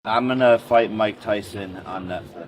I'm gonna fight Mike Tyson on Netflix.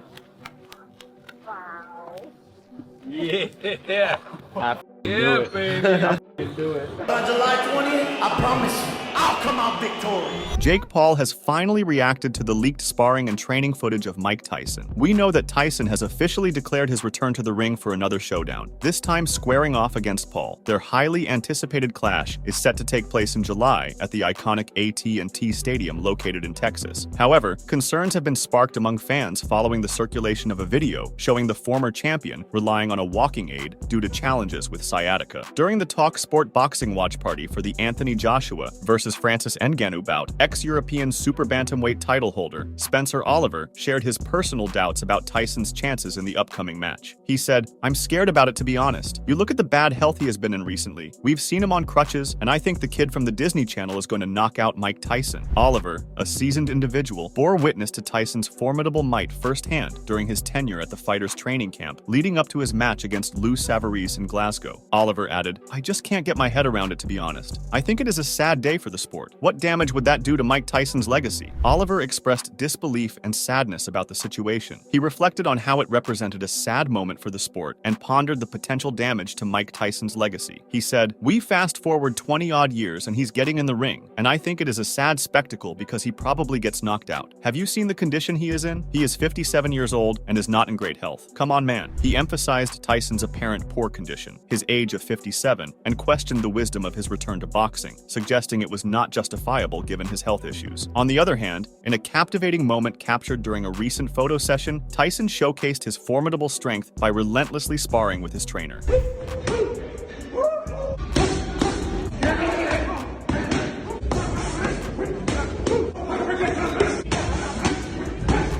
Yeah. Have to Yeah, do it. baby. Do it. On July 20th, I promise you, I'll come out victorious. Jake Paul has finally reacted to the leaked sparring and training footage of Mike Tyson. We know that Tyson has officially declared his return to the ring for another showdown, this time squaring off against Paul. Their highly anticipated clash is set to take place in July at the iconic AT&T Stadium located in Texas. However, concerns have been sparked among fans following the circulation of a video showing the former champion relying on a walking aid due to challenges with sciatica. During the Talk Sport boxing watch party for the Anthony Joshua versus Francis Ngannou bout, ex-European super bantamweight title holder Spencer Oliver shared his personal doubts about Tyson's chances in the upcoming match. He said, "I'm scared about it, to be honest. You look at the bad health he has been in recently. We've seen him on crutches, and I think the kid from the Disney Channel is going to knock out Mike Tyson." Oliver, a seasoned individual, bore witness to Tyson's formidable might firsthand during his tenure at the fighter's training camp leading up to his match against Lou Savarese in Glasgow. Oliver added, "I just can't get my head around it, to be honest. I think it is a sad day for the sport. What damage would that do to Mike Tyson's legacy?" Oliver expressed disbelief and sadness about the situation. He reflected on how it represented a sad moment for the sport and pondered the potential damage to Mike Tyson's legacy. He said, "We fast forward 20-odd years and he's getting in the ring, and I think it is a sad spectacle because he probably gets knocked out. Have you seen the condition he is in? He is 57 years old and is not in great health. Come on, man." He emphasized Tyson's apparent poor condition, his age of 57, and questioned the wisdom of his return to boxing, suggesting it was not justifiable given his health issues. On the other hand, in a captivating moment captured during a recent photo session, Tyson showcased his formidable strength by relentlessly sparring with his trainer.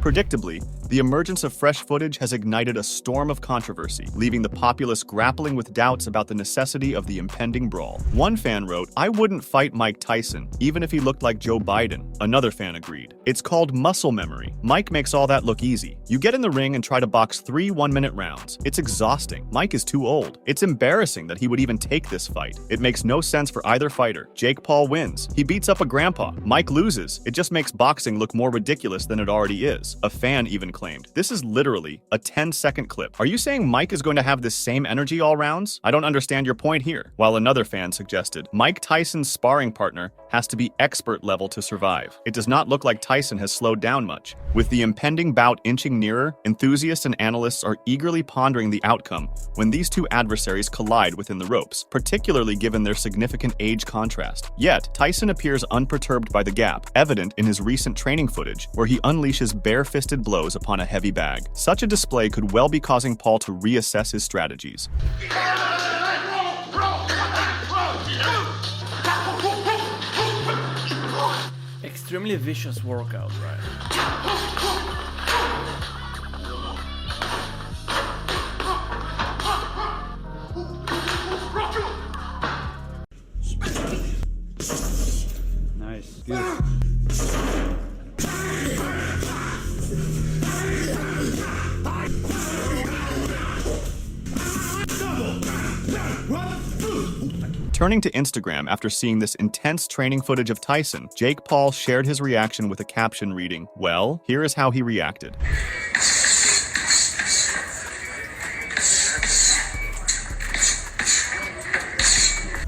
Predictably, the emergence of fresh footage has ignited a storm of controversy, leaving the populace grappling with doubts about the necessity of the impending brawl. One fan wrote, "I wouldn't fight Mike Tyson, even if he looked like Joe Biden." Another fan agreed, "It's called muscle memory. Mike makes all that look easy. You get in the ring and try to box 3 one-minute rounds. It's exhausting. Mike is too old. It's embarrassing that he would even take this fight. It makes no sense for either fighter. Jake Paul wins. He beats up a grandpa. Mike loses. It just makes boxing look more ridiculous than it already is." A fan even claimed, "This is literally a 10-second clip. Are you saying Mike is going to have this same energy all rounds? I don't understand your point here." While another fan suggested, "Mike Tyson's sparring partner has to be expert level to survive. It does not look like Tyson has slowed down much." With the impending bout inching nearer, enthusiasts and analysts are eagerly pondering the outcome when these two adversaries collide within the ropes, particularly given their significant age contrast. Yet, Tyson appears unperturbed by the gap, evident in his recent training footage, where he unleashes bare-fisted blows upon a heavy bag. Such a display could well be causing Paul to reassess his strategies. Extremely vicious workout, right? Nice. Good. Turning to Instagram after seeing this intense training footage of Tyson, Jake Paul shared his reaction with a caption reading, "Well, here is how he reacted."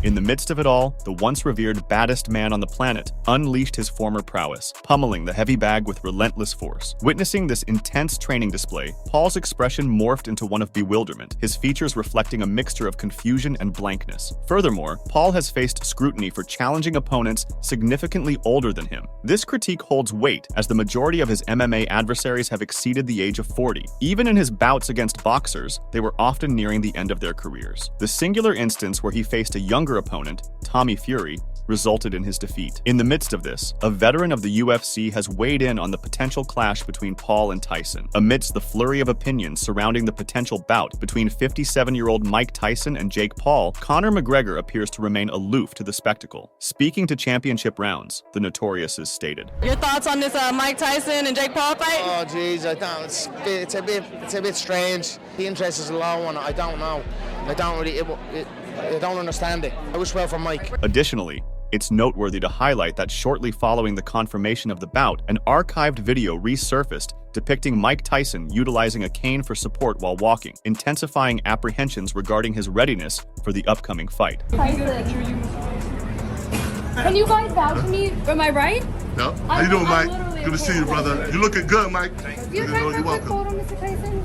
In the midst of it all, the once revered baddest man on the planet unleashed his former prowess, pummeling the heavy bag with relentless force. Witnessing this intense training display, Paul's expression morphed into one of bewilderment, his features reflecting a mixture of confusion and blankness. Furthermore, Paul has faced scrutiny for challenging opponents significantly older than him. This critique holds weight as the majority of his MMA adversaries have exceeded the age of 40. Even in his bouts against boxers, they were often nearing the end of their careers. The singular instance where he faced a younger opponent, Tommy Fury, resulted in his defeat. In the midst of this, a veteran of the UFC has weighed in on the potential clash between Paul and Tyson. Amidst the flurry of opinions surrounding the potential bout between 57-year-old Mike Tyson and Jake Paul, Conor McGregor appears to remain aloof to the spectacle. Speaking to Championship Rounds, the Notorious is stated, "Your thoughts on this Mike Tyson and Jake Paul fight?" Oh, geez, I don't. It's a bit strange. The interest is low, and I don't know. I don't understand it. I wish well for Mike. Additionally, It's noteworthy to highlight that shortly following the confirmation of the bout, an archived video resurfaced depicting Mike Tyson utilizing a cane for support while walking, intensifying apprehensions regarding his readiness for the upcoming fight. Tyson. Can you guys vouch for me? Am I right? No. How you doing, Mike? Good to see you, brother. You looking good, Mike. You You're guys welcome. photo, Mr. Tyson?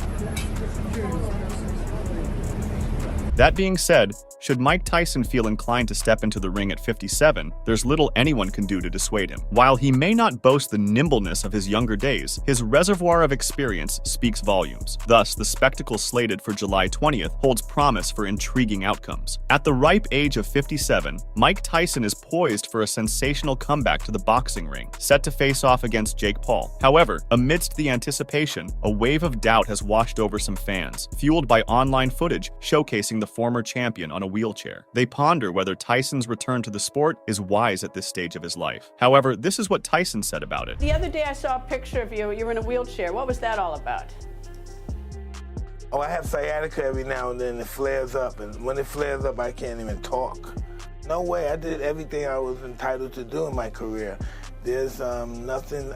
That being said, should Mike Tyson feel inclined to step into the ring at 57, there's little anyone can do to dissuade him. While he may not boast the nimbleness of his younger days, his reservoir of experience speaks volumes. Thus, the spectacle slated for July 20th holds promise for intriguing outcomes. At the ripe age of 57, Mike Tyson is poised for a sensational comeback to the boxing ring, set to face off against Jake Paul. However, amidst the anticipation, a wave of doubt has washed over some fans, fueled by online footage showcasing the former champion on a wheelchair. They ponder whether Tyson's return to the sport is wise at this stage of his life. However, this is what Tyson said about it. The other day I saw a picture of you. You were in a wheelchair. What was that all about? Oh, I have sciatica every now and then. It flares up, and when it flares up, I can't even talk. No way. I did everything I was entitled to do in my career. There's nothing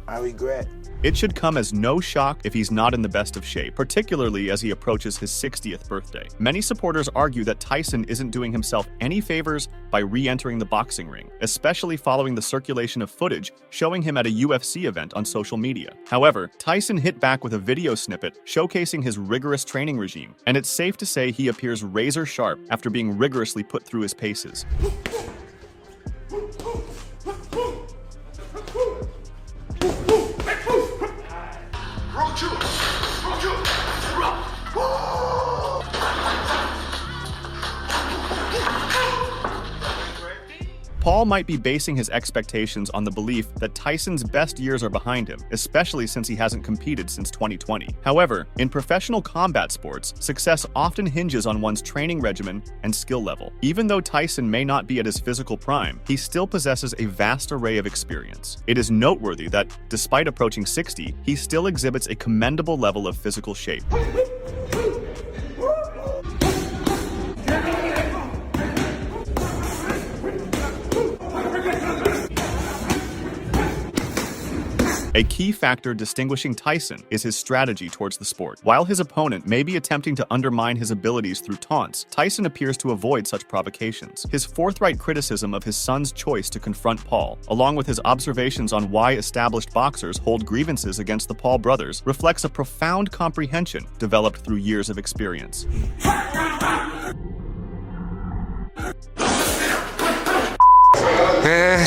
I regret. It should come as no shock if he's not in the best of shape, particularly as he approaches his 60th birthday. Many supporters argue that Tyson isn't doing himself any favors by re-entering the boxing ring, especially following the circulation of footage showing him at a UFC event on social media. However, Tyson hit back with a video snippet showcasing his rigorous training regime, and it's safe to say he appears razor sharp after being rigorously put through his paces. Paul might be basing his expectations on the belief that Tyson's best years are behind him, especially since he hasn't competed since 2020. However, in professional combat sports, success often hinges on one's training regimen and skill level. Even though Tyson may not be at his physical prime, he still possesses a vast array of experience. It is noteworthy that, despite approaching 60, he still exhibits a commendable level of physical shape. A key factor distinguishing Tyson is his strategy towards the sport. While his opponent may be attempting to undermine his abilities through taunts, Tyson appears to avoid such provocations. His forthright criticism of his son's choice to confront Paul, along with his observations on why established boxers hold grievances against the Paul brothers, reflects a profound comprehension developed through years of experience.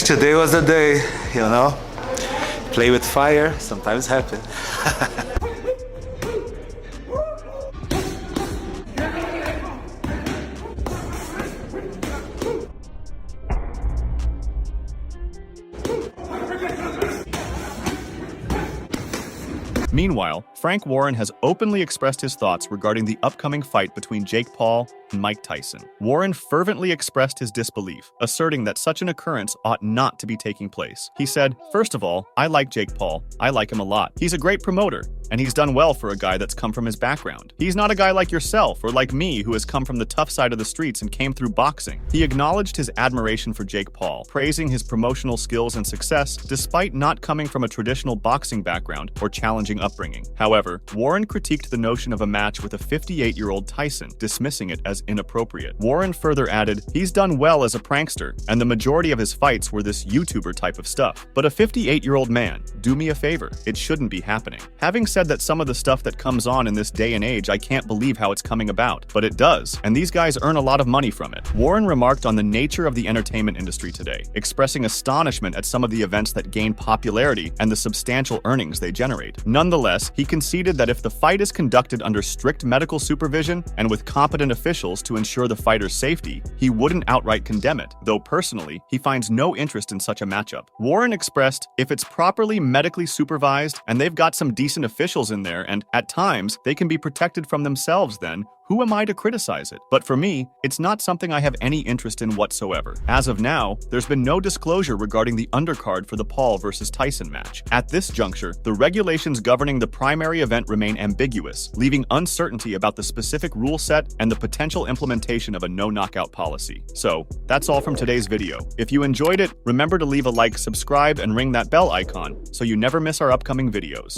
Today was the day, you know? Play with fire, sometimes happen. Meanwhile, Frank Warren has openly expressed his thoughts regarding the upcoming fight between Jake Paul and Mike Tyson. Warren fervently expressed his disbelief, asserting that such an occurrence ought not to be taking place. He said, "First of all, I like Jake Paul. I like him a lot. He's a great promoter, and he's done well for a guy that's come from his background. He's not a guy like yourself or like me who has come from the tough side of the streets and came through boxing." He acknowledged his admiration for Jake Paul, praising his promotional skills and success despite not coming from a traditional boxing background or challenging upbringing. However, Warren critiqued the notion of a match with a 58-year-old Tyson, dismissing it as inappropriate. Warren further added, "He's done well as a prankster, and the majority of his fights were this YouTuber type of stuff. But a 58-year-old man, do me a favor, it shouldn't be happening." Having said that some of the stuff that comes on in this day and age, I can't believe how it's coming about, but it does, and these guys earn a lot of money from it. Warren remarked on the nature of the entertainment industry today, expressing astonishment at some of the events that gain popularity and the substantial earnings they generate. Nonetheless, he conceded that if the fight is conducted under strict medical supervision and with competent officials to ensure the fighter's safety, he wouldn't outright condemn it, though personally, he finds no interest in such a matchup. Warren expressed, if it's properly medically supervised and they've got some decent officials officials in there, and at times, they can be protected from themselves then. Who am I to criticize it? But for me, it's not something I have any interest in whatsoever. As of now, there's been no disclosure regarding the undercard for the Paul versus Tyson match. At this juncture, the regulations governing the primary event remain ambiguous, leaving uncertainty about the specific rule set and the potential implementation of a no-knockout policy. So, that's all from today's video. If you enjoyed it, remember to leave a like, subscribe, and ring that bell icon so you never miss our upcoming videos.